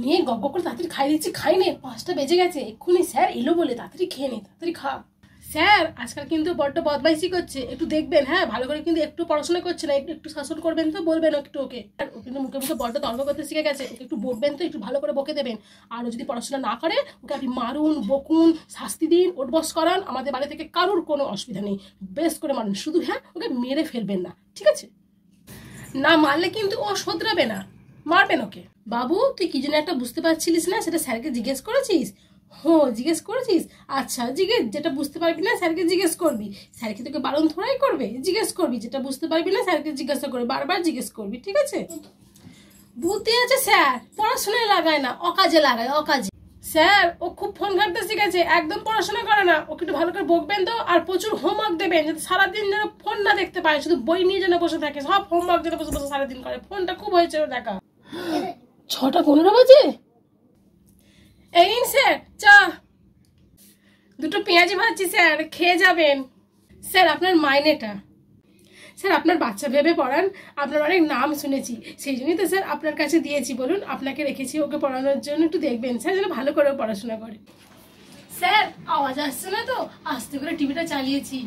নিয়ে গপ করে তাড়াতাড়ি খাই দিচ্ছি, খাই নে, 5টা বেজে গেছে, এক্ষুনি স্যার এলো বলে তাড়াতাড়ি খেয়ে নে, তাড়াতাড়ি খা। স্যার আজকাল কিন্তু বড্ড বদমাইশি করছে, একটু দেখবেন, হ্যাঁ ভালো করে কিন্তু একটু পড়াশোনা করছে না, একটু শাসন করবেন তো, বলবেন একটু ওকে। আর ও কিন্তু মুখে মুখে বড্ড তর্ক করতে শিখে গেছে, ওকে একটু বকবেন তো, একটু ভালো করে বকে দেবেন। আর ও যদি পড়াশোনা না করে ওকে আপনি মারুন, বকুন, শাস্তি দিন, ওঠবস করান, আমাদের বাড়ি থেকে কারোর কোনো অসুবিধা নেই, বেশ করে মারুন, শুধু হ্যাঁ ওকে মেরে ফেলবেন না, ঠিক আছে? না মারলে কিন্তু ও শোধরাবে না, মারবেন ওকে। বাবু তুই কি জন্য একটা বুঝতে পারছিলিস না, সেটা স্যারকে জিজ্ঞেস করেছিস? জিজ্ঞেস করেছিস? আচ্ছা জিজ্ঞেস, যেটা বুঝতে পারবি না স্যারকে জিজ্ঞেস করবি, স্যারকে তোকে বারণ থোড়াই করবে, জিজ্ঞেস করবি, যেটা বুঝতে পারবি না স্যারকে জিজ্ঞাসা করবি, বারবার জিজ্ঞেস করবি, ঠিক আছে? বুদ্ধি আছে স্যার, পড়াশোনায় লাগায় না, অকাজে লাগায়, অকাজে। স্যার ও খুব ফোন ঘাঁটতে শিখেছে, একদম পড়াশোনা করে না, ওকে একটু ভালো করে বকবেন তো, আর প্রচুর হোমওয়ার্ক দেবেন, যাতে সারাদিন যেন ফোন না দেখতে পায়, শুধু বই নিয়ে যেন বসে থাকে, সব হোমওয়ার্ক যেন বসে বসে সারাদিন করে, ফোনটা খুব হয়েছে ওর দেখা। 6টা 15 বাজে। এই নিন স্যার চা, 2টো পেঁয়াজি ভাজছি স্যার, খেয়ে যাবেন। স্যার আপনার মাইনেটা। স্যার আপনার বাচ্চা ভেবে পড়ান, আপনার অনেক নাম শুনেছি, সেই জন্যই তো স্যার আপনার কাছে দিয়েছি, বলুন আপনাকে রেখেছি ওকে পড়ানোর জন্য, একটু দেখবেন স্যার যেন ভালো করে পড়াশোনা করে। স্যার আওয়াজ আসছে না তো, আস্তে করে টিভিটা চালিয়েছি।